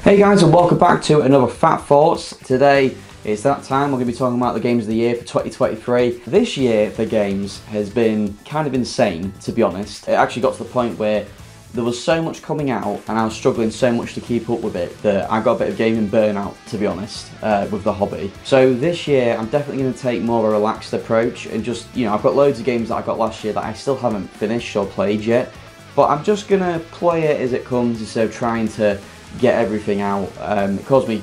Hey guys, and welcome back to another Fat Thoughts. Today it's that time we're going to be talking about the games of the year for 2023. This year for games has been kind of insane, to be honest. It actually got to the point where there was so much coming out and I was struggling so much to keep up with it that I got a bit of gaming burnout, to be honest, with the hobby. So this year I'm definitely going to take more of a relaxed approach and just, I've got loads of games that I got last year that I still haven't finished or played yet, but I'm just going to play it as it comes instead of trying to get everything out. It caused me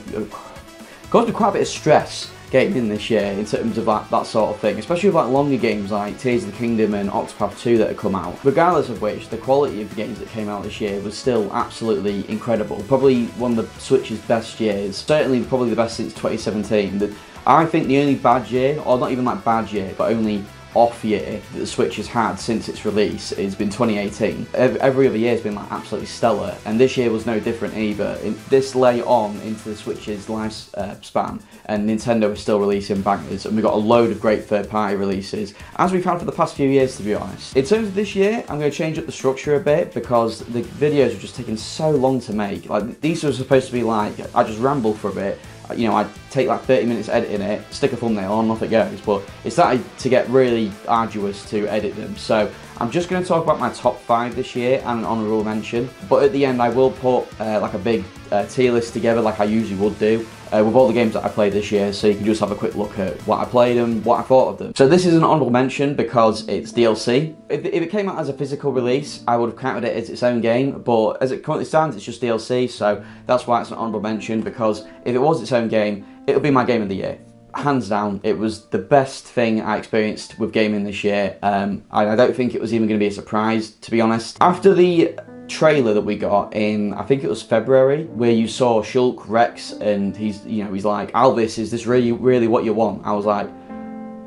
quite a bit of stress getting in this year in terms of that sort of thing, especially with longer games like Tears of the Kingdom and Octopath 2 that have come out. Regardless of which, the quality of the games that came out this year was still absolutely incredible. Probably one of the Switch's best years, certainly probably the best since 2017. I think the only bad year, or not even bad year, but only off year that the Switch has had since its release has been 2018. Every other year has been absolutely stellar, and this year was no different either. This lay on into the Switch's lifespan, and Nintendo is still releasing bangers, and we've got a load of great third-party releases, as we've had for the past few years, to be honest. In terms of this year, I'm going to change up the structure a bit because the videos are just taking so long to make. These are supposed to be I just ramble for a bit. I take 30 minutes editing it, stick a thumbnail on, off it goes, but it started to get really arduous to edit them. So I'm just going to talk about my top 5 this year and an honourable mention, but at the end I will put a big tier list together like I usually would do, with all the games that I played this year, so you can just have a quick look at what I played and what I thought of them. So this is an honourable mention because it's DLC. If it came out as a physical release, I would have counted it as its own game, but as it currently stands, it's just DLC, so that's why it's an honourable mention, because if it was its own game, it would be my game of the year. Hands down, it was the best thing I experienced with gaming this year. I don't think it was even going to be a surprise, to be honest. After the trailer that we got in, I think it was February, where you saw Shulk Rex and he's like, Albus, is this really what you want? I was like,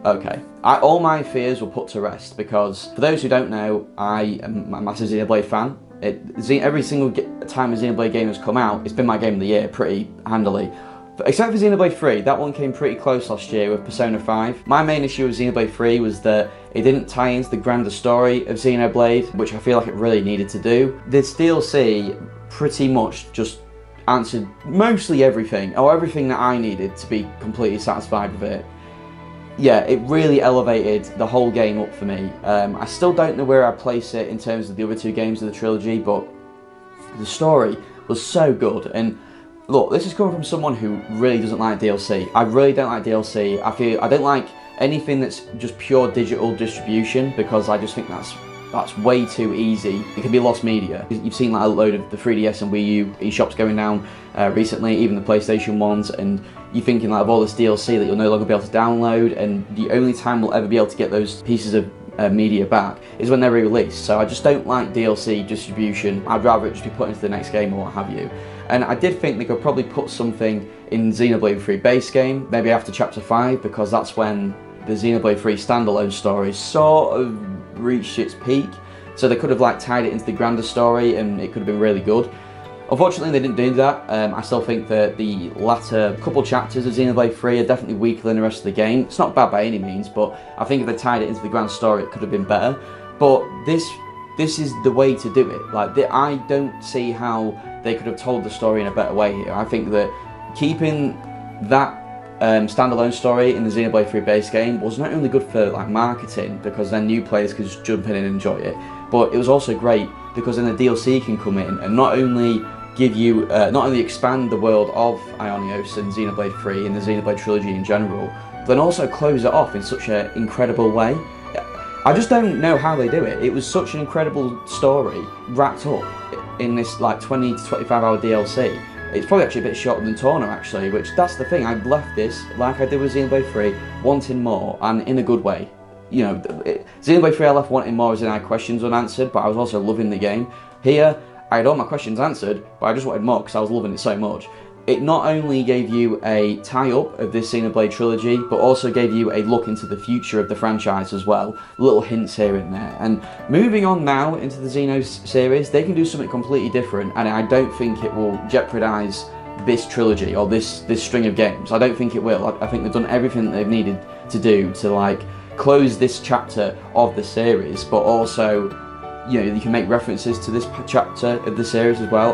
okay. All my fears were put to rest, because for those who don't know, I am a massive Xenoblade fan. Every single time a Xenoblade game has come out, it's been my game of the year pretty handily. Except for Xenoblade 3, that one came pretty close last year with Persona 5. My main issue with Xenoblade 3 was that it didn't tie into the grander story of Xenoblade, which I feel like it really needed to do. This DLC pretty much just answered mostly everything, or everything that I needed to be completely satisfied with it. Yeah, it really elevated the whole game up for me. I still don't know where I'd place it in terms of the other 2 games of the trilogy, but the story was so good. And look, this is coming from someone who really doesn't like DLC. I really don't like DLC. I don't like anything that's just pure digital distribution, because I just think that's way too easy. It can be lost media. You've seen a load of the 3DS and Wii U eShops going down recently, even the PlayStation ones, and you're thinking of all this DLC that you'll no longer be able to download, and the only time we'll ever be able to get those pieces of media back is when they're re-released. So I just don't like DLC distribution. I'd rather it just be put into the next game or what have you. And I did think they could probably put something in Xenoblade 3 base game, maybe after Chapter 5, because that's when the Xenoblade 3 standalone story sort of reached its peak. So they could have tied it into the grander story and it could have been really good. Unfortunately, they didn't do that. I still think that the latter couple chapters of Xenoblade 3 are definitely weaker than the rest of the game. It's not bad by any means, but I think if they tied it into the grand story, it could have been better. But this is the way to do it. I don't see how they could have told the story in a better way here. I think that keeping that standalone story in the Xenoblade 3 base game was not only good for marketing, because then new players could just jump in and enjoy it, but it was also great because then the DLC can come in and not only give you, not only expand the world of Ionios and Xenoblade 3 and the Xenoblade trilogy in general, but then also close it off in such an incredible way. I just don't know how they do it. It was such an incredible story wrapped up in this 20 to 25 hour DLC. It's probably actually a bit shorter than Torna actually, which that's the thing. I left this, like I did with Xenoblade 3, wanting more, and in a good way. Xenoblade 3 I left wanting more as in I had questions unanswered, but I was also loving the game. Here, I had all my questions answered, but I just wanted more because I was loving it so much. It not only gave you a tie-up of this Xenoblade trilogy, but also gave you a look into the future of the franchise as well. Little hints here and there. And moving on now into the Xenos series, they can do something completely different, and I don't think it will jeopardise this trilogy or this string of games. I don't think it will. I think they've done everything that they've needed to do to close this chapter of the series, but also, you can make references to this chapter of the series as well.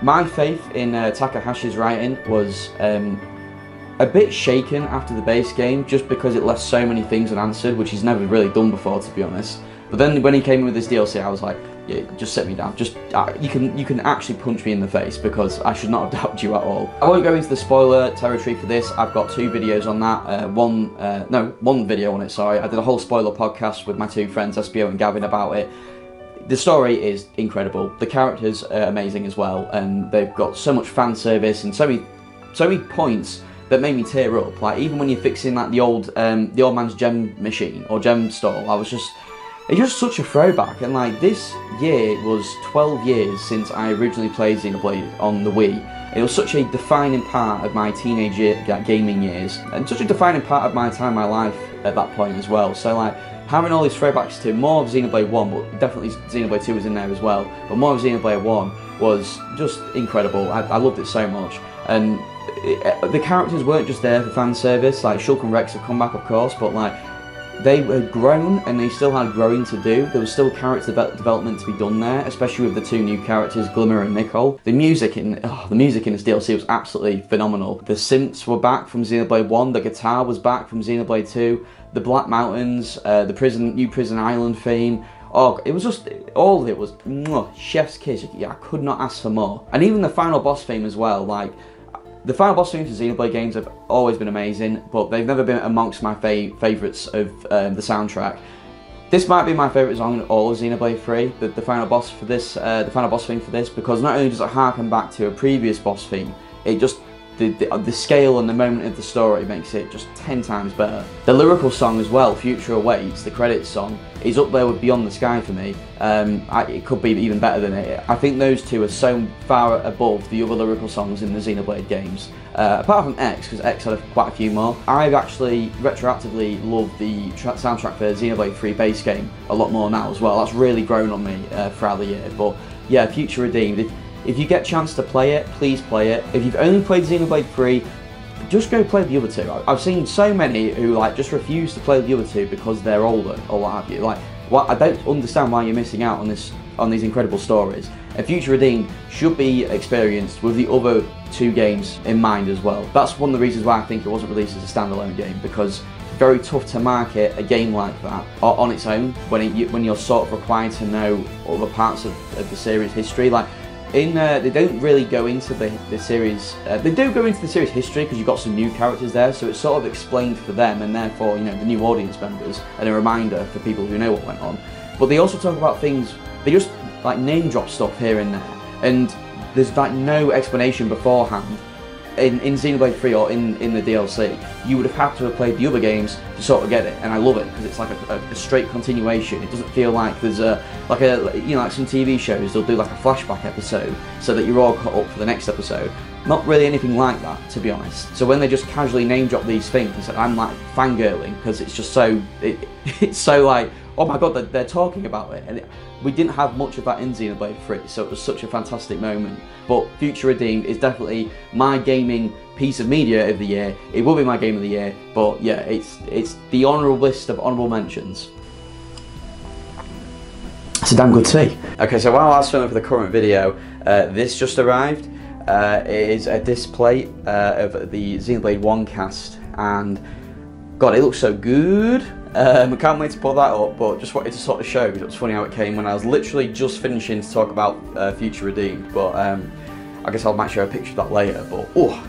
My faith in Takahashi's writing was a bit shaken after the base game, just because it left so many things unanswered, which he's never really done before, to be honest. But then when he came in with this DLC, I was like, yeah, just set me down. Just you can actually punch me in the face, because I should not have doubted you at all. I won't go into the spoiler territory for this. I've got 2 videos on that. One video on it. Sorry, I did a whole spoiler podcast with my 2 friends, SBO and Gavin, about it. The story is incredible. The characters are amazing as well, and they've got so much fan service and so many points that made me tear up. Like, even when you're fixing like the old man's gem machine or gem stall, it's just such a throwback. And like, this year was 12 years since I originally played Xenoblade on the Wii. It was such a defining part of my teenage gaming years, and such a defining part of my time in my life at that point as well. So like, having all these throwbacks to more of Xenoblade 1, but definitely Xenoblade 2 was in there as well, but more of Xenoblade 1 was just incredible. I loved it so much. And the characters weren't just there for fan service. Like, Shulk and Rex have come back, of course, but like, they had grown and they still had growing to do. There was still character development to be done there, especially with the 2 new characters, Glimmer and Nicole. The music in this DLC was absolutely phenomenal. The synths were back from Xenoblade 1, the guitar was back from Xenoblade 2, the Black Mountains, the new Prison Island theme. Oh, it was just, all of it was chef's kiss. Yeah, I could not ask for more. And even the final boss theme as well. Like, the final boss themes for Xenoblade games have always been amazing, but they've never been amongst my favourites of the soundtrack. This might be my favourite song in all of Xenoblade 3, the final boss for this, the final boss theme for this, because not only does it harken back to a previous boss theme, it just, the scale and the moment of the story makes it just 10 times better. The lyrical song as well, Future Awaits, the credits song, is up there with Beyond the Sky for me. It could be even better than it. I think those 2 are so far above the other lyrical songs in the Xenoblade games. Apart from X, because X had quite a few more. I've actually retroactively loved the soundtrack for Xenoblade 3 base game a lot more now as well. That's really grown on me throughout the year. But yeah, Future Redeemed. If you get a chance to play it, please play it. If you've only played Xenoblade 3, just go play the other 2. I've seen so many who like just refuse to play the other 2 because they're older or what have you. Like, I don't understand why you're missing out on these incredible stories. And Future Redeemed should be experienced with the other 2 games in mind as well. That's one of the reasons why I think it wasn't released as a standalone game, because it's very tough to market a game like that on its own when you're sort of required to know other parts of the series history. Like, they don't really go into the series. They do go into the series history because you've got some new characters there, so it's sort of explained for them, and therefore, you know, the new audience members, and a reminder for people who know what went on. But they also talk about things. They just like name drop stuff here and there, and there's like no explanation beforehand. In Xenoblade 3 or in the DLC, you would have had to have played the other games to sort of get it, and I love it because it's like a straight continuation. It doesn't feel like there's like some TV shows, they'll do like a flashback episode so that you're all caught up for the next episode. Not really anything like that, to be honest. So when they just casually name drop these things, I'm like fangirling because it's just so it's so like, oh my god, they're talking about it. And we didn't have much of that in Xenoblade 3, so it was such a fantastic moment. But Future Redeemed is definitely my gaming piece of media of the year. It will be my game of the year, but yeah, it's the honourable list of honourable mentions. It's a damn good tea. Okay, so while I was filming for the current video, this just arrived. It is a display of the Xenoblade 1 cast, and God, it looks so good. I can't wait to pull that up, but just wanted to sort of show, because it was funny how it came when I was literally just finishing to talk about Future Redeemed, but I guess I might show a picture of that later, but oh,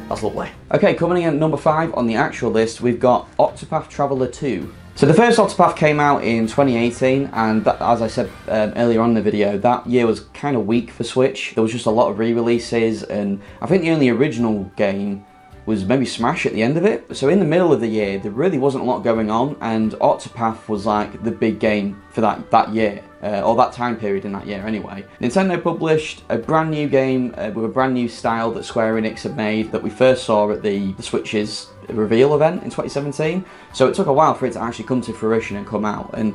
that's lovely. Okay, coming in at number 5 on the actual list, we've got Octopath Traveler 2. So the first Octopath came out in 2018, and that, as I said earlier on in the video, that year was kind of weak for Switch. There was just a lot of re-releases, and I think the only original game was maybe Smash at the end of it. So in the middle of the year, there really wasn't a lot going on, and Octopath was like the big game for that year, or that time period in that year anyway. Nintendo published a brand new game with a brand new style that Square Enix had made that we first saw at the Switch's reveal event in 2017. So it took a while for it to actually come to fruition and come out. And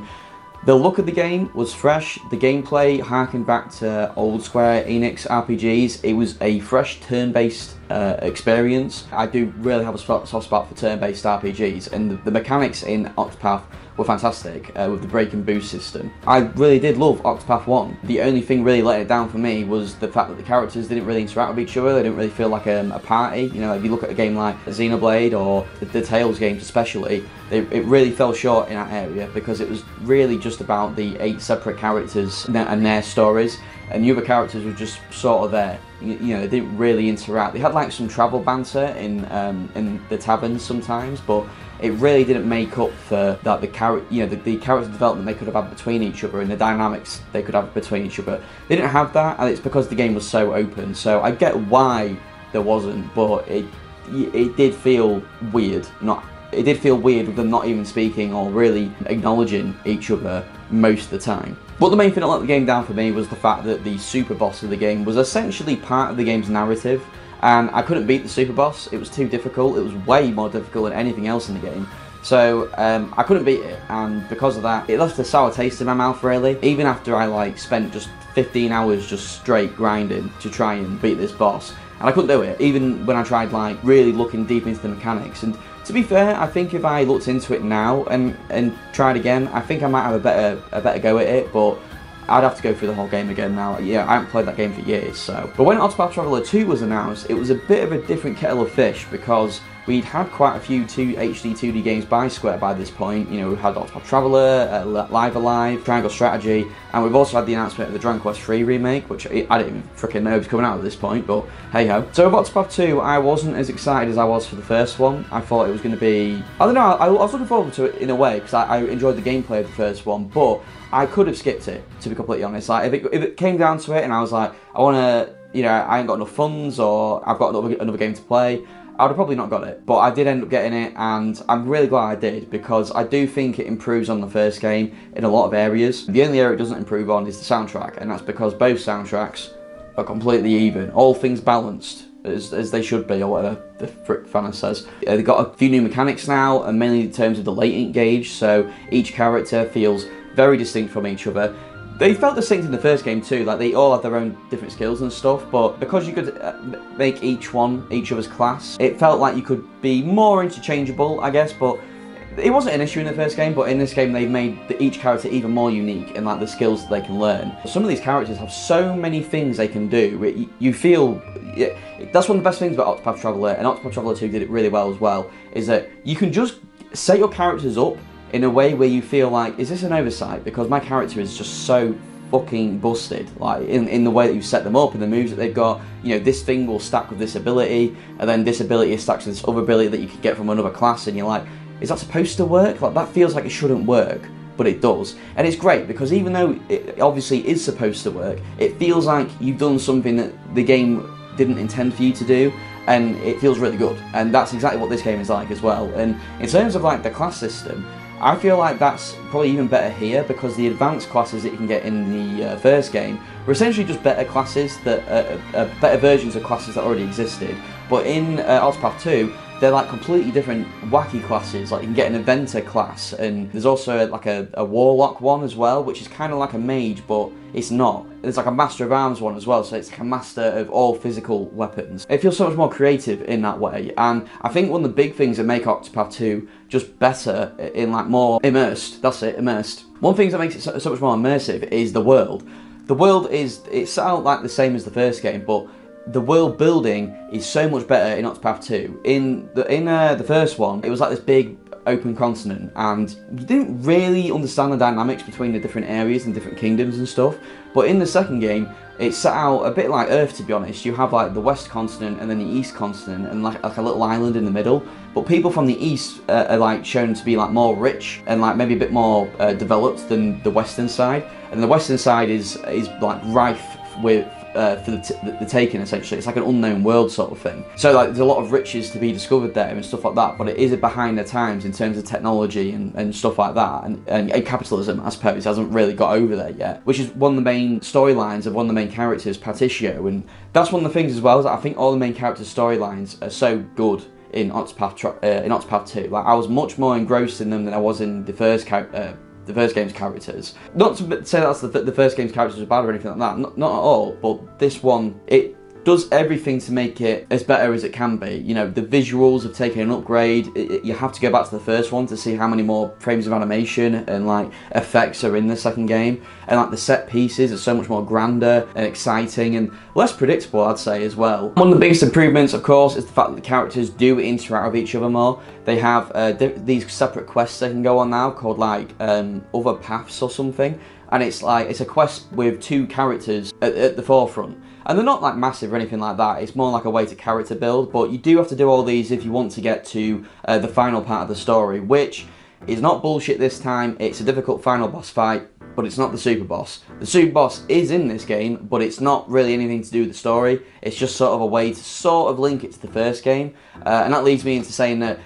the look of the game was fresh, the gameplay harkened back to old Square Enix RPGs. It was a fresh turn-based experience. I do really have a soft spot for turn-based RPGs, and the mechanics in Octopath were fantastic with the break and boost system. I really did love Octopath 1. The only thing really letting it down for me was the fact that the characters didn't really interact with each other. They didn't really feel like a party. You know, if you look at a game like Xenoblade or the Tales games especially, it really fell short in that area because it was really just about the 8 separate characters and their stories, and the other characters were just sort of there. You know, they didn't really interact. They had like some travel banter in the taverns sometimes, but it really didn't make up for that the character development they could have had between each other and the dynamics they could have between each other. They didn't have that, and it's because the game was so open. So I get why there wasn't, but it did feel weird. It did feel weird with them not even speaking or really acknowledging each other most of the time. But the main thing that let the game down for me was the fact that the super boss of the game was essentially part of the game's narrative, and I couldn't beat the super boss. It was too difficult. It was way more difficult than anything else in the game. So I couldn't beat it, and because of that, it left a sour taste in my mouth really. Even after I spent just 15 hours just straight grinding to try and beat this boss, and I couldn't do it, even when I tried really looking deep into the mechanics. And to be fair, I think if I looked into it now and tried again, I think I might have a better go at it, but I'd have to go through the whole game again now. Yeah, I haven't played that game for years, so. But when Octopath Traveler 2 was announced, it was a bit of a different kettle of fish because we'd had quite a few HD 2D games by Square by this point. You know, we've had Octopath Traveler, Live Alive, Triangle Strategy, and we've also had the announcement of the Dragon Quest III remake, which I didn't even freaking know was coming out at this point, but hey ho. So with Octopath 2, I wasn't as excited as I was for the first one. I thought it was going to be, I don't know, I was looking forward to it in a way because I enjoyed the gameplay of the first one, but I could have skipped it, to be completely honest. Like, if it came down to it and I was like, I want to, you know, I ain't got enough funds or I've got another game to play, I would have probably not got it. But I did end up getting it, and I'm really glad I did because I do think it improves on the first game in a lot of areas. The only area it doesn't improve on is the soundtrack, and that's because both soundtracks are completely even. All things balanced, as they should be, or whatever the frick fan says. They've got a few new mechanics now, and mainly in terms of the latent gauge, so each character feels very distinct from each other. They felt distinct in the first game too, like they all have their own different skills and stuff, but because you could make each other's class, it felt like you could be more interchangeable, I guess, but it wasn't an issue in the first game, but in this game they've made each character even more unique in like the skills that they can learn. Some of these characters have so many things they can do, you feel, that's one of the best things about Octopath Traveler, and Octopath Traveler 2 did it really well as well, is that you can just set your characters up in a way where you feel like, is this an oversight? Because my character is just so fucking busted, like in the way that you set them up and the moves that they've got. You know, this thing will stack with this ability, and then this ability is stacked with this other ability that you can get from another class, and you're like, is that supposed to work? Like, that feels like it shouldn't work, but it does. And it's great because even though it obviously is supposed to work, it feels like you've done something that the game didn't intend for you to do, and it feels really good. And that's exactly what this game is like as well. And in terms of like the class system, I feel like that's probably even better here because the advanced classes that you can get in the first game were essentially just better classes, that better versions of classes that already existed. But in Octopath 2, they're like completely different wacky classes. Like you can get an inventor class, and there's also like a warlock one as well, which is kind of like a mage, but it's not. There's like a master of arms one as well, so it's like a master of all physical weapons. It feels so much more creative in that way, and I think one of the big things that make Octopath 2 just better, in like more immersed, that's it, immersed. One thing that makes it so much more immersive is the world. The world it's set out like the same as the first game, but the world building is so much better in Octopath 2. In the first one, it was like this big open continent, and you didn't really understand the dynamics between the different areas and different kingdoms and stuff. But in the second game, it's set out a bit like Earth, to be honest. You have like the west continent and then the east continent and like a little island in the middle. But people from the east are like shown to be like more rich and like maybe a bit more developed than the western side. And the western side is like rife with for the taking, essentially. It's like an unknown world sort of thing. So like there's a lot of riches to be discovered there and stuff like that, but it is behind the times in terms of technology and stuff like that, and capitalism, I suppose, hasn't really got over there yet, which is one of the main storylines of one of the main characters, Patricio. And that's one of the things as well, is that I think all the main characters' storylines are so good in Octopath 2. Like, I was much more engrossed in them than I was in the first game's characters. Not to say that's the first game's characters are bad or anything like that, not at all, but this one, does everything to make it as better as it can be. You know, the visuals have taken an upgrade. You have to go back to the first one to see how many more frames of animation and like effects are in the second game. And like the set pieces are so much more grander and exciting and less predictable, I'd say, as well. One of the biggest improvements, of course, is the fact that the characters do interact with each other more. They have these separate quests they can go on now called like other paths or something. And it's a quest with 2 characters at the forefront. And they're not like massive or anything like that, it's more like a way to character build, but you do have to do all these if you want to get to the final part of the story, which is not bullshit this time. It's a difficult final boss fight, but it's not the super boss. The super boss is in this game, but it's not really anything to do with the story. It's just sort of a way to sort of link it to the first game, and that leads me into saying that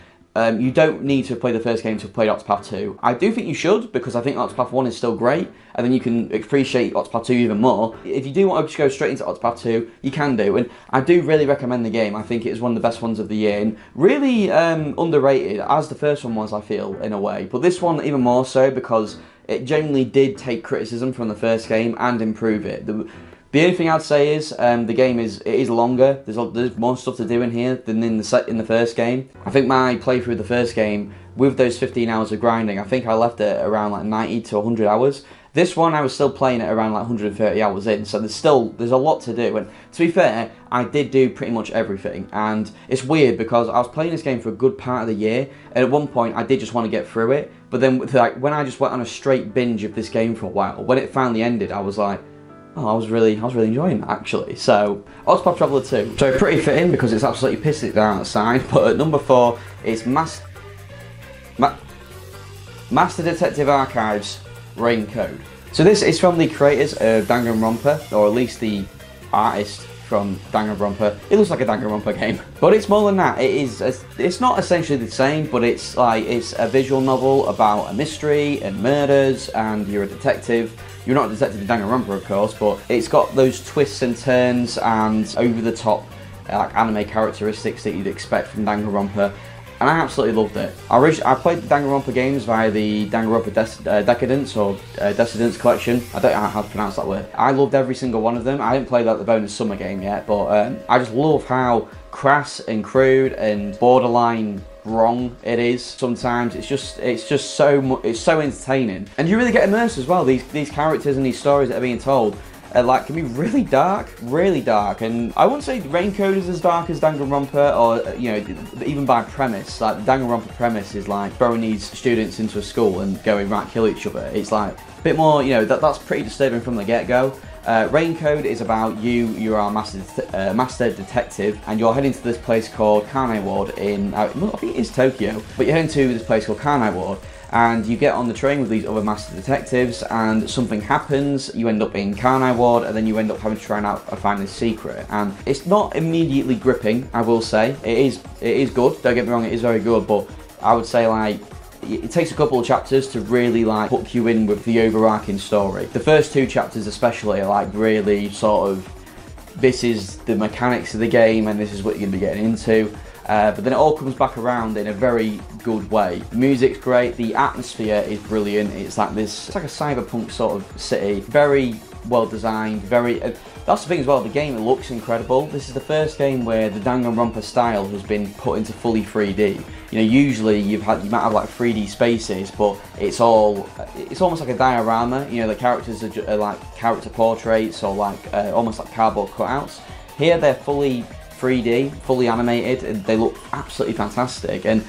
you don't need to play the first game to have played Octopath 2. I do think you should, because I think Octopath 1 is still great, and then you can appreciate Octopath 2 even more. If you do want to just go straight into Octopath 2, you can do, and I do really recommend the game. I think it is one of the best ones of the year, and really underrated, as the first one was, I feel, in a way. But this one even more so, because it genuinely did take criticism from the first game and improve it. The only thing I'd say is the game is longer. There's more stuff to do in here than in the first game. I think my playthrough of the first game, with those 15 hours of grinding, I think I left it around like 90 to 100 hours. This one I was still playing it around like 130 hours in, so there's a lot to do. And to be fair, I did do pretty much everything. And it's weird because I was playing this game for a good part of the year, and at one point I did just want to get through it. But then like when I just went on a straight binge of this game for a while, when it finally ended, I was like, oh, I was really enjoying that, actually. So, Octopath Traveler 2. So pretty fitting because it's absolutely pissed it down outside. But at number 4 is Master Detective Archives Rain Code. So this is from the creators of Danganronpa, or at least the artist from Danganronpa. It looks like a Danganronpa game, but it's more than that. It's not essentially the same, but it's a visual novel about a mystery and murders, and you're a detective. You're not a detective in Danganronpa, of course, but it's got those twists and turns and over-the-top like anime characteristics that you'd expect from Danganronpa, and I absolutely loved it. I played the Danganronpa games via the Danganronpa Decadence or Decadence collection. I don't know how to pronounce that word. I loved every single one of them. I haven't played like the bonus summer game yet, but I just love how crass and crude and borderline wrong it is sometimes. It's just so entertaining, and you really get immersed as well. These characters and these stories that are being told like can be really dark, and I wouldn't say Rain Code is as dark as Danganronpa, or you know, even by premise. Like the Danganronpa premise is like throwing these students into a school and going right kill each other. It's like a bit more, you know, that's pretty disturbing from the get-go. Rain Code is about you are a master detective, and you're heading to this place called Kanai Ward in, I think it is Tokyo, but you're heading to this place called Kanai Ward, and you get on the train with these other master detectives, and something happens, you end up in Kanai Ward, and then you end up having to try and find this secret. And it's not immediately gripping, I will say. It is good, don't get me wrong, it is very good, but I would say like, it takes a couple of chapters to really like hook you in with the overarching story. The first 2 chapters especially are like really sort of, this is the mechanics of the game and this is what you're going to be getting into. But then it all comes back around in a very good way. The music's great, the atmosphere is brilliant. It's like a cyberpunk sort of city, very well designed, that's the thing as well, the game looks incredible. This is the first game where the Danganronpa style has been put into fully 3D. You know, usually you might have like 3D spaces, but it's almost like a diorama. You know, the characters are like character portraits or like almost like cardboard cutouts. Here they're fully 3D, fully animated, and they look absolutely fantastic. And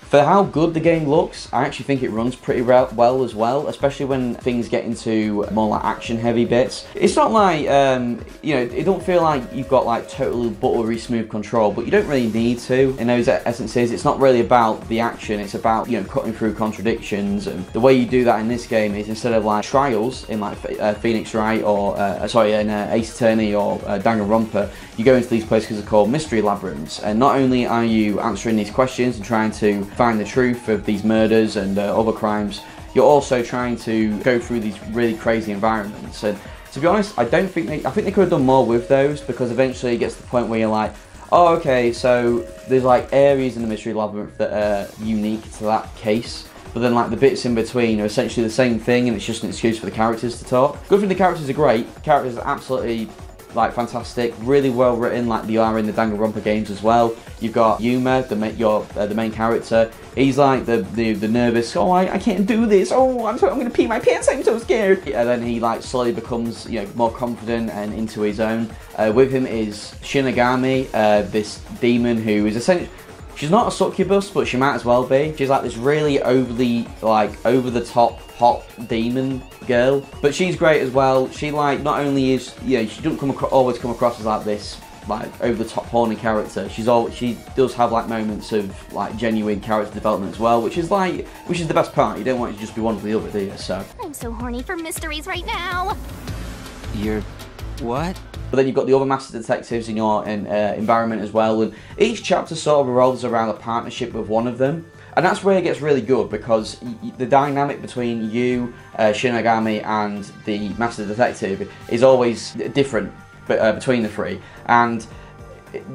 for how good the game looks, I actually think it runs pretty well as well, especially when things get into more like action-heavy bits. It's not like, you know, it don't feel like you've got like totally buttery smooth control, but you don't really need to in those essences. It's not really about the action, it's about, you know, cutting through contradictions, and the way you do that in this game is instead of like trials in like Phoenix Wright or, in Ace Attorney or Danganronpa, you go into these places that are called mystery labyrinths, and not only are you answering these questions and trying to find the truth of these murders and other crimes, you're also trying to go through these really crazy environments. And to be honest, I think they could have done more with those, because eventually it gets to the point where you're like, oh, okay, so there's like areas in the mystery labyrinth that are unique to that case, but then like the bits in between are essentially the same thing, and it's just an excuse for the characters to talk. Good thing the characters are great. The characters are absolutely like fantastic, really well written, like they are in the Danganronpa games as well. You've got Yuma, the main character. He's like the nervous, oh I can't do this, oh I'm gonna pee my pants, I'm so scared. And then he like slowly becomes, you know, more confident and into his own. With him is Shinigami, this demon who is essentially, she's not a succubus, but she might as well be. She's like this really overly, like, over-the-top hot demon girl. But she's great as well. She, like, not only is, you know, she doesn't always come across as, like, this, like, over-the-top horny character. She does have, like, moments of, like, genuine character development as well, which is the best part. You don't want it to just be one or the other, do you? So. I'm so horny for mysteries right now. You're... what? But then you've got the other master detectives in your environment as well, and each chapter sort of revolves around a partnership with one of them. And that's where it gets really good, because the dynamic between you, Shinigami, and the master detective is always different between the three. And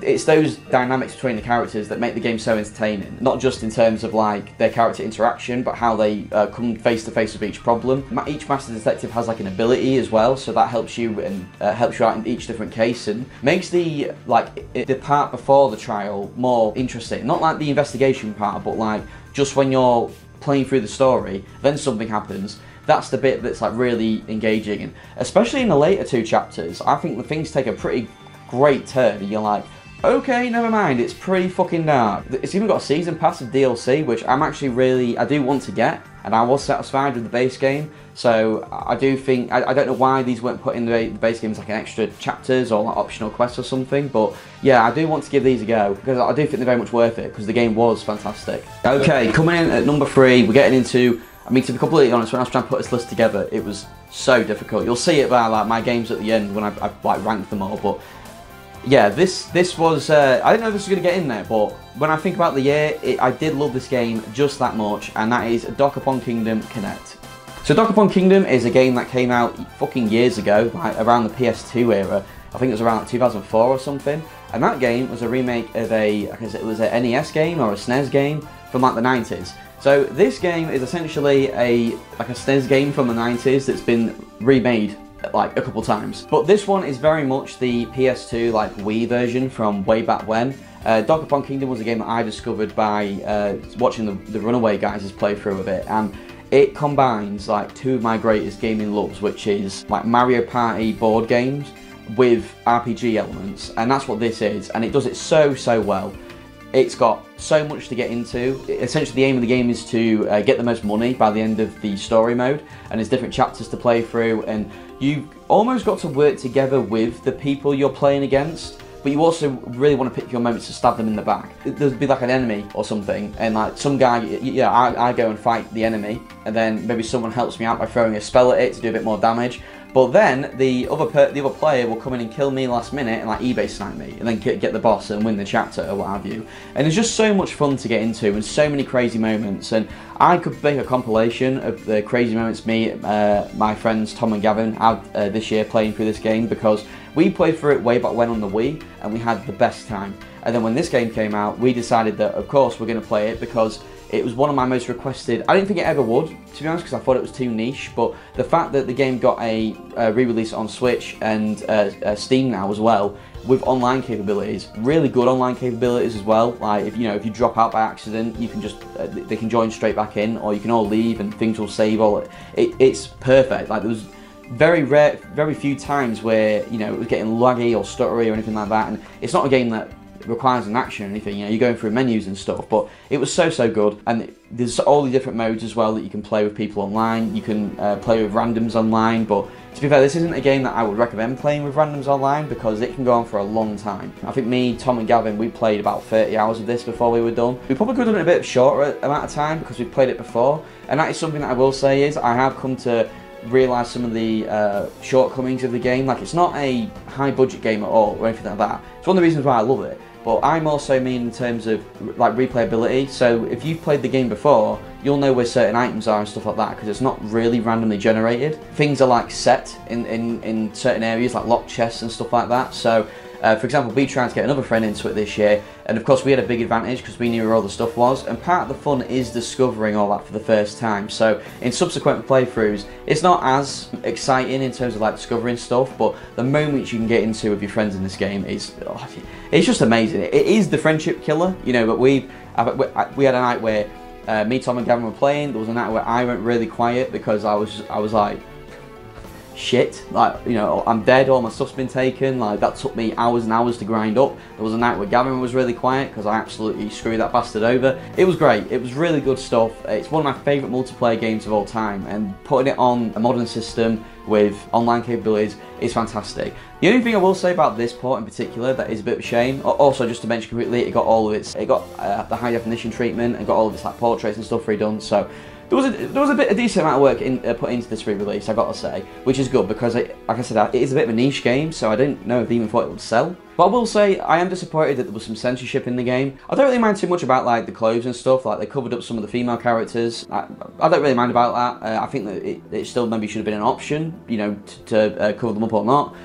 it's those dynamics between the characters that make the game so entertaining. Not just in terms of like their character interaction, but how they come face to face with each problem. Each master detective has like an ability as well, so that helps you and helps you out in each different case, and makes the the part before the trial more interesting. Not like the investigation part, but like just when you're playing through the story, then something happens. That's the bit that's like really engaging, and especially in the later two chapters, I think the things take a pretty great turn, and you're like, okay, never mind, it's pretty fucking dark. It's even got a season pass of DLC, which I do want to get, and I was satisfied with the base game, so I do think, I don't know why these weren't put in the base game as like an extra chapters or like optional quests or something, but yeah, I do want to give these a go, because I do think they're very much worth it, because the game was fantastic. Okay, coming in at number 3, we're getting into, I mean, to be completely honest, when I was trying to put this list together, it was so difficult. You'll see it by like my games at the end when I like ranked them all, but yeah, this was, I didn't know this was going to get in there, but when I think about the year, I did love this game just that much, and that is Dokapon Kingdom Connect. So Dokapon Kingdom is a game that came out fucking years ago, like around the PS2 era. I think it was around like 2004 or something, and that game was a remake of it was an NES game or a SNES game from like the 90s. So this game is essentially a SNES game from the 90s that's been remade like a couple times, but this one is very much the PS2 like Wii version from way back when. Dokapon Kingdom was a game that I discovered by watching the Runaway guys' playthrough of it, and it combines like two of my greatest gaming loves, which is like Mario Party board games with RPG elements, and that's what this is, and it does it so well. It's got so much to get into. Essentially the aim of the game is to get the most money by the end of the story mode, and there's different chapters to play through, and you've almost got to work together with the people you're playing against, but you also really want to pick your moments to stab them in the back. There'll be like an enemy or something, and like some guy, yeah, I go and fight the enemy, and then maybe someone helps me out by throwing a spell at it to do a bit more damage. But then the other player will come in and kill me last minute and like eBay snipe me, and then get the boss and win the chapter or what have you. And there's just so much fun to get into, and so many crazy moments. And I could make a compilation of the crazy moments my friends Tom and Gavin had this year playing through this game, because we played through it way back when on the Wii, and we had the best time. And then when this game came out, we decided that of course we're going to play it, because it was one of my most requested. I didn't think it ever would, to be honest, because I thought it was too niche, but the fact that the game got a re-release on Switch and Steam now as well, with online capabilities, really good online capabilities as well. Like if you drop out by accident, you can just they can join straight back in, or you can all leave and things will save. It's perfect. Like there was very few times where it was getting laggy or stuttery or anything like that, and it's not a game that requires an action or anything, you're going through menus and stuff, but it was so good. And there's all the different modes as well that you can play with people online. You can play with randoms online, but to be fair, this isn't a game that I would recommend playing with randoms online, because it can go on for a long time. I think me, Tom and Gavin, we played about 30 hours of this before we were done. We probably could have done it a bit shorter amount of time because we've played it before, and that is something that I will say is I have come to realise some of the shortcomings of the game. Like, it's not a high budget game at all or anything like that. It's one of the reasons why I love it. But I'm also mean in terms of like replayability. So if you've played the game before, you'll know where certain items are and stuff like that, because it's not really randomly generated. Things are like set in certain areas, like locked chests and stuff like that. So For example, we tried to get another friend into it this year, and of course we had a big advantage because we knew where all the stuff was, and part of the fun is discovering all that for the first time. So in subsequent playthroughs, it's not as exciting in terms of like discovering stuff, but the moment you can get into with your friends in this game is, it's just amazing. It is the friendship killer, you know, but we had a night where me, Tom and Gavin were playing. There was a night where I went really quiet because I was like, shit, like, you know, I'm dead, all my stuff's been taken. Like, that took me hours and hours to grind up. There was a night where Gavin was really quiet because I absolutely screwed that bastard over. It was great. It was really good stuff. It's one of my favourite multiplayer games of all time, and putting it on a modern system with online capabilities is fantastic. The only thing I will say about this port in particular that is a bit of a shame, also just to mention quickly, it got the high definition treatment and got all of its like portraits and stuff redone. So there was a decent amount of work put into this re-release, I gotta say, which is good because, like I said, it is a bit of a niche game, so I didn't know if they even thought it would sell. But I will say, I am disappointed that there was some censorship in the game. I don't really mind too much about like the clothes and stuff, like they covered up some of the female characters. I don't really mind about that. I think that it still maybe should have been an option, you know, to cover them up or not.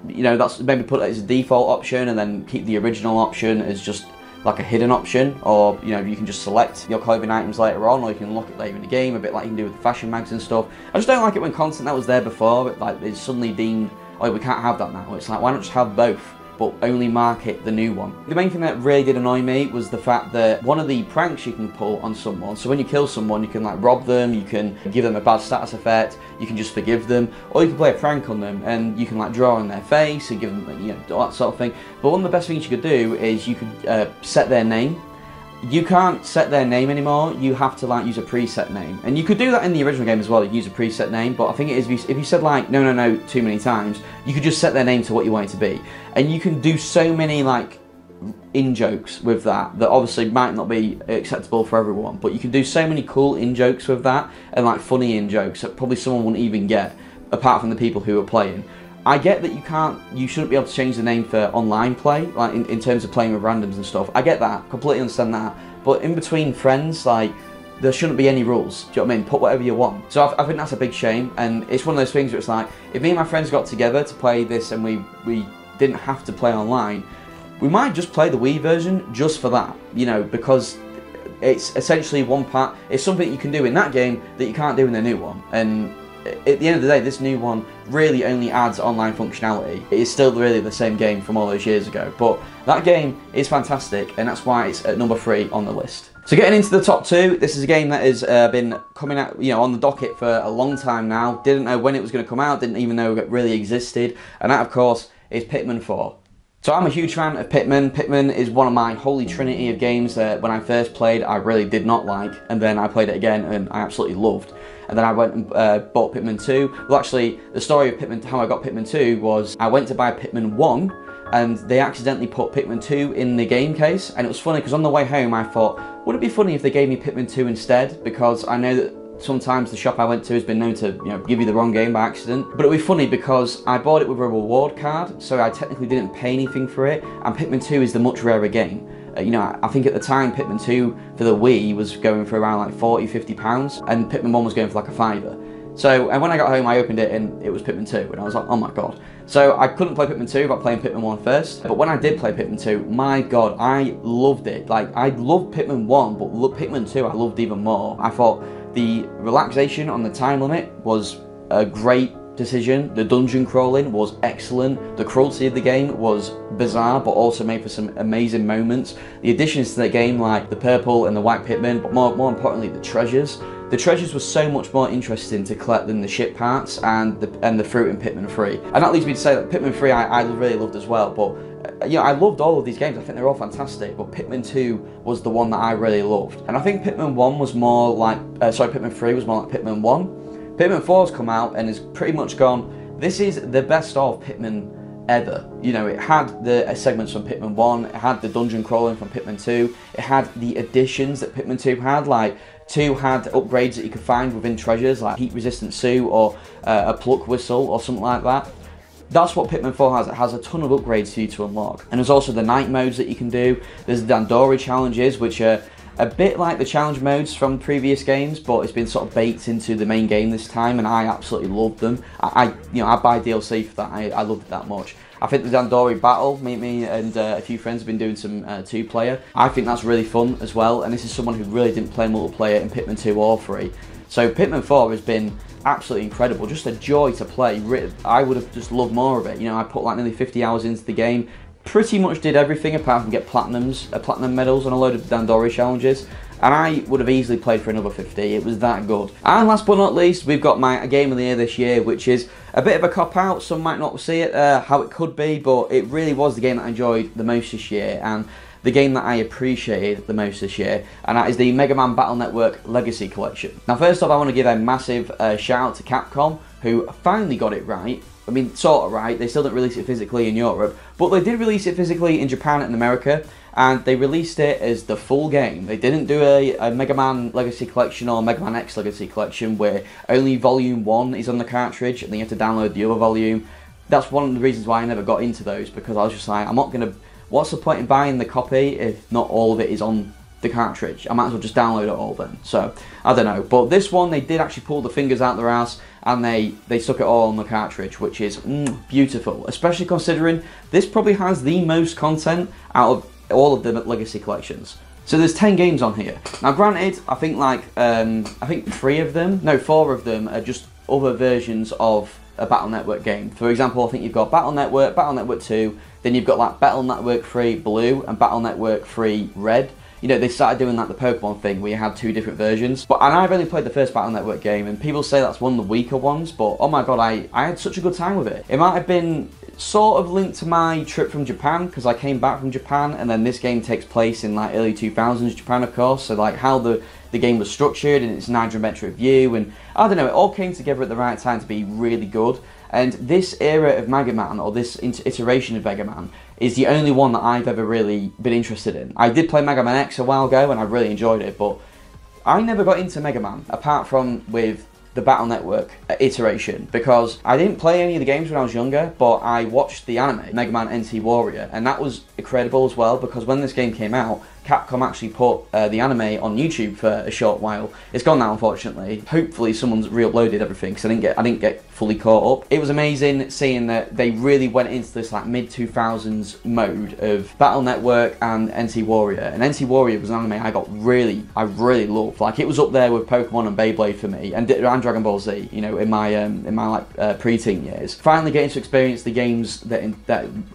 You know, that's maybe put it as a default option and then keep the original option as just like a hidden option, or you know, you can just select your clothing items later on, or you can look at later in the game, a bit like you can do with the fashion mags and stuff. I just don't like it when content that was there before, like it's suddenly deemed, oh, we can't have that now. It's like, why not just have both, but only market the new one? The main thing that really did annoy me was the fact that one of the pranks you can pull on someone, so when you kill someone, you can like rob them, you can give them a bad status effect, you can just forgive them, or you can play a prank on them and you can like draw on their face and give them, you know, all that sort of thing. But one of the best things you could do is you could set their name. You can't set their name anymore, you have to like use a preset name. And you could do that in the original game as well, you use a preset name, but I think it is, if you said like, no too many times, you could just set their name to what you want it to be. And you can do so many like in-jokes with that obviously might not be acceptable for everyone, but you can do so many cool in-jokes with that, and like funny in-jokes that probably someone wouldn't even get, apart from the people who are playing. I get that you shouldn't be able to change the name for online play, like in terms of playing with randoms and stuff. I get that, completely understand that. But in between friends, like, there shouldn't be any rules. Do you know what I mean? Put whatever you want. So I think that's a big shame, and it's one of those things where it's like, if me and my friends got together to play this and we didn't have to play online, we might just play the Wii version just for that, you know, because it's essentially one part, it's something you can do in that game that you can't do in the new one. And at the end of the day, this new one really only adds online functionality. It is still really the same game from all those years ago, but that game is fantastic, and that's why it's at number 3 on the list. So getting into the top 2, this is a game that has been coming out, you know, on the docket for a long time now. Didn't know when it was going to come out, didn't even know it really existed, and that of course is Pikmin 4. So I'm a huge fan of Pikmin. Pikmin is one of my holy trinity of games that when I first played I really did not like, and then I played it again and I absolutely loved. And then I went and bought Pikmin 2. Well, actually, the story of Pikmin, how I got Pikmin 2 was I went to buy Pikmin 1 and they accidentally put Pikmin 2 in the game case, and it was funny because on the way home I thought, would it be funny if they gave me Pikmin 2 instead, because I know that sometimes the shop I went to has been known to, you know, give you the wrong game by accident. But it would be funny because I bought it with a reward card, so I technically didn't pay anything for it, and Pikmin 2 is the much rarer game. You know, I think at the time Pikmin 2 for the Wii was going for around like £40–50, and Pikmin 1 was going for like a £5. So, and when I got home I opened it and it was Pikmin 2, and I was like, oh my god. So I couldn't play Pikmin 2 without playing Pikmin 1 first, but when I did play Pikmin 2, my god, I loved it. Like, I loved Pikmin 1, but Pikmin 2 I loved even more. I thought the relaxation on the time limit was a great decision. The dungeon crawling was excellent. The cruelty of the game was bizarre, but also made for some amazing moments. The additions to the game, like the purple and the white Pikmin, but more importantly, the treasures. The treasures were so much more interesting to collect than the ship parts and the fruit in Pikmin 3. And that leads me to say that Pikmin 3 I really loved as well, but you know, I loved all of these games. I think they're all fantastic, but Pikmin 2 was the one that I really loved. And I think Pikmin 1 was more like, Pikmin 3 was more like Pikmin 1. Pikmin 4's come out and has pretty much gone, this is the best of Pikmin ever. You know, it had the segments from Pikmin 1, it had the dungeon crawling from Pikmin 2, it had the additions that Pikmin 2 had, like 2 had upgrades that you could find within treasures, like heat resistant suit or a pluck whistle or something like that. That's what Pikmin 4 has. It has a ton of upgrades for you to unlock. And there's also the night modes that you can do. There's the Dandori challenges, which are a bit like the challenge modes from previous games, but it's been sort of baked into the main game this time, and I absolutely loved them. I buy DLC for that. I loved it that much. I think the Dandori battle, me and a few friends have been doing some two-player. I think that's really fun as well, and this is someone who really didn't play multiplayer in Pikmin 2 or 3. So Pikmin 4 has been absolutely incredible, just a joy to play. I would have just loved more of it. You know, I put like nearly 50 hours into the game, pretty much did everything apart from get platinum medals on a load of Dandori challenges, and I would have easily played for another 50. It was that good. And last but not least, we've got my game of the year this year, which is a bit of a cop-out. Some might not see it how it could be, but it really was the game that I enjoyed the most this year, and the game that I appreciated the most this year, and that is the Mega Man Battle Network Legacy Collection. Now first off, I want to give a massive shout out to Capcom, who finally got it right. I mean, sort of right. They still didn't release it physically in Europe, but they did release it physically in Japan and America, and they released it as the full game. They didn't do a Mega Man Legacy Collection or Mega Man X Legacy Collection where only Volume 1 is on the cartridge and then you have to download the other volume. That's one of the reasons why I never got into those, because I was just like, I'm not going to... What's the point in buying the copy if not all of it is on the cartridge? I might as well just download it all then. So, I don't know. But this one, they did actually pull the fingers out their ass and they stuck it all on the cartridge, which is beautiful. Especially considering this probably has the most content out of all of the Legacy collections. So there's 10 games on here. Now granted, I think like, I think 4 of them are just other versions of a Battle Network game. For example, I think you've got Battle Network 2, then you've got like Battle Network 3 Blue and Battle Network 3 Red. You know, they started doing like the Pokemon thing where you had 2 different versions. And I've only played the first Battle Network game, and people say that's one of the weaker ones, but oh my god, I had such a good time with it. It might have been sort of linked to my trip from Japan, because I came back from Japan, and then this game takes place in like early 2000s Japan, of course, so like how the game was structured and its nitrometric view, and I don't know, it all came together at the right time to be really good. And this era of Mega Man, or this iteration of Mega Man, is the only one that I've ever really been interested in. I did play Mega Man X a while ago and I really enjoyed it, but I never got into Mega Man, apart from with the Battle Network iteration, because I didn't play any of the games when I was younger, but I watched the anime, Mega Man NT Warrior, and that was incredible as well, because when this game came out, Capcom actually put the anime on YouTube for a short while. It's gone now, unfortunately. Hopefully someone's re-uploaded everything, because I didn't get fully caught up. It was amazing seeing that they really went into this like mid-2000s mode of Battle Network and NT Warrior. And NT Warrior was an anime I really loved. Like, it was up there with Pokemon and Beyblade for me, and Dragon Ball Z, you know, in my like pre-teen years. Finally getting to experience the games that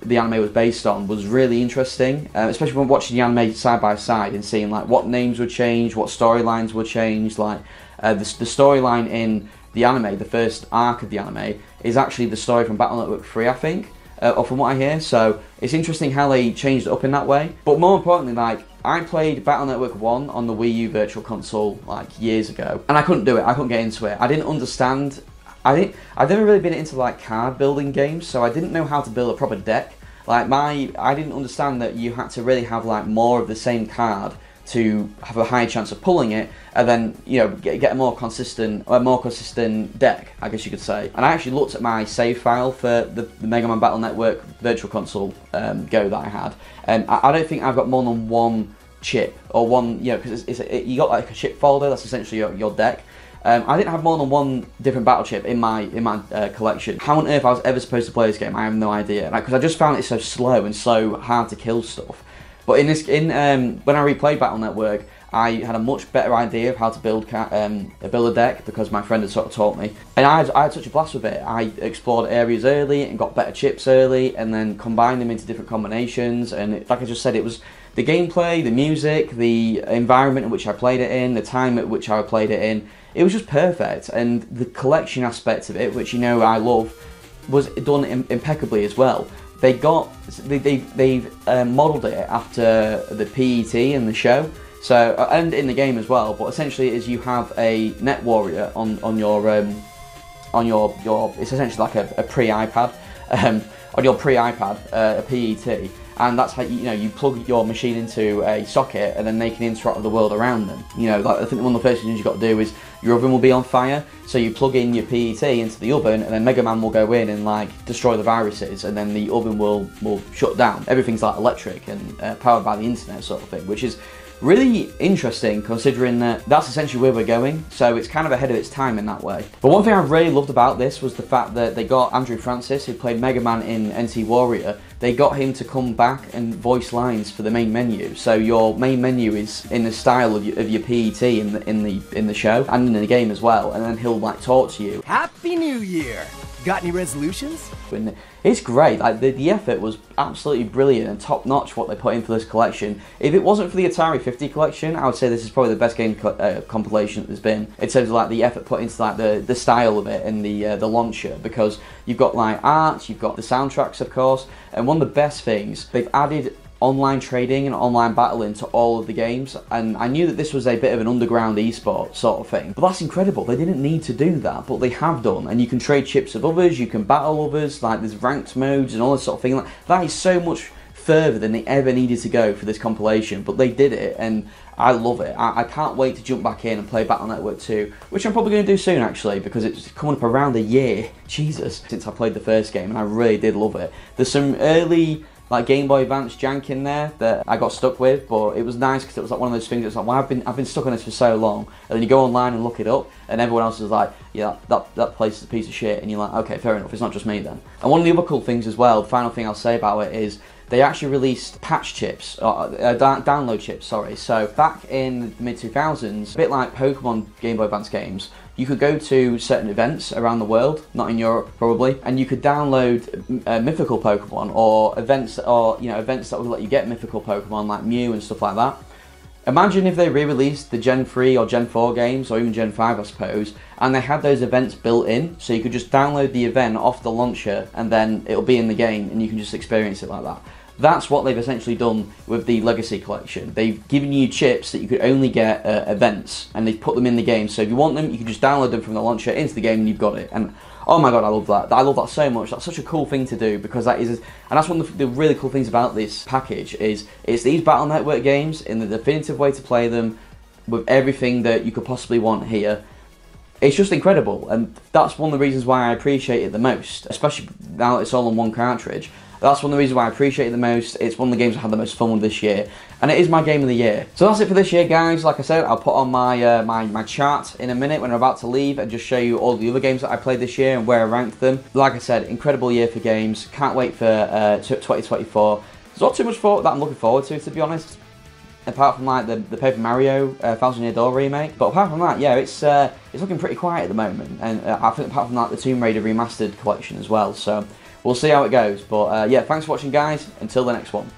the anime was based on was really interesting, especially when watching the anime side by side and seeing like what names would change, what storylines would change. Like the storyline in the anime, the first arc of the anime, is actually the story from Battle Network 3, I think, or from what I hear. So it's interesting how they changed it up in that way. But more importantly, like, I played Battle Network 1 on the Wii U Virtual Console like years ago, and I couldn't do it. I couldn't get into it. I didn't understand. I'd never really been into like card building games, so I didn't know how to build a proper deck. Like I didn't understand that you had to really have like more of the same card to have a higher chance of pulling it, and then, you know, get a more consistent deck, I guess you could say. And I actually looked at my save file for the Mega Man Battle Network Virtual Console go that I had, and I don't think I've got more than one chip, or one, you know, because you got like a chip folder, that's essentially your deck. I didn't have more than one different battle chip in my collection. How on earth I was ever supposed to play this game, I have no idea. Because I just found it so slow and so hard to kill stuff. But when I replayed Battle Network, I had a much better idea of how to build a deck, because my friend had sort of taught me. And I had such a blast with it. I explored areas early and got better chips early, and then combined them into different combinations. And like I just said, it was the gameplay, the music, the environment in which I played it in, the time at which I played it in. It was just perfect, and the collection aspect of it, which you know I love, was done impeccably as well. They've modelled it after the PET in the show, so, and in the game as well. But essentially, it is you have a Net Warrior on your it's essentially like a pre-iPad, on your pre-iPad, a PET. And that's how you plug your machine into a socket, and then they can interact with the world around them. You know, like, I think one of the first things you've got to do is your oven will be on fire, so you plug in your PET into the oven, and then Mega Man will go in and like destroy the viruses, and then the oven will shut down. Everything's like electric and powered by the internet sort of thing, which is really interesting considering that that's essentially where we're going, so it's kind of ahead of its time in that way. But one thing I really loved about this was the fact that they got Andrew Francis, who played Mega Man in NT Warrior, they got him to come back and voice lines for the main menu. So your main menu is in the style of your PET in the show and in the game as well, and then he'll like talk to you. Happy New Year! Got any resolutions? And it's great. Like the effort was absolutely brilliant and top notch what they put in for this collection. If it wasn't for the Atari 50 collection, I would say this is probably the best game compilation that there's been in terms of like the effort put into like the style of it and the launcher, because you've got like art, you've got the soundtracks of course, and one of the best things, they've added online trading and online battling to all of the games, and I knew that this was a bit of an underground esport sort of thing, but that's incredible. They didn't need to do that, but they have done, and you can trade chips of others, you can battle others, like there's ranked modes and all this sort of thing. Like, that is so much further than they ever needed to go for this compilation, but they did it, and I love it. I can't wait to jump back in and play Battle Network 2, which I'm probably going to do soon actually, because it's coming up around a year, Jesus, since I played the first game, and I really did love it. There's some early like Game Boy Advance jank in there that I got stuck with, but it was nice because it was like one of those things that's like, well, I've been stuck on this for so long, and then you go online and look it up, and everyone else is like, yeah, that place is a piece of shit, and you're like, okay, fair enough, it's not just me then. And one of the other cool things as well, the final thing I'll say about it is, they actually released patch chips, download chips, sorry. So back in the mid-2000s, a bit like Pokemon Game Boy Advance games, you could go to certain events around the world, not in Europe probably, and you could download mythical Pokemon, or events that would let you get mythical Pokemon like Mew and stuff like that. Imagine if they re-released the Gen 3 or Gen 4 games, or even Gen 5 I suppose, and they had those events built in, so you could just download the event off the launcher and then it'll be in the game and you can just experience it like that. That's what they've essentially done with the Legacy Collection. They've given you chips that you could only get events, and they've put them in the game, so if you want them, you can just download them from the launcher into the game and you've got it. And oh my god, I love that. I love that so much. That's such a cool thing to do, because that is, and that's one of the really cool things about this package, is it's these Battle Network games in the definitive way to play them, with everything that you could possibly want here. It's just incredible, and that's one of the reasons why I appreciate it the most, especially now that it's all on one cartridge. That's one of the reasons why I appreciate it the most. It's one of the games I had the most fun with this year, and it is my game of the year. So that's it for this year, guys. Like I said, I'll put on my my chart in a minute when I'm about to leave, and just show you all the other games that I played this year and where I ranked them. Like I said, incredible year for games. Can't wait for 2024. There's not too much that I'm looking forward to be honest. Apart from like the Paper Mario 1000 Year Door remake, but apart from that, yeah, it's looking pretty quiet at the moment. And I think apart from that, the Tomb Raider remastered collection as well. So we'll see how it goes. But yeah, thanks for watching, guys. Until the next one.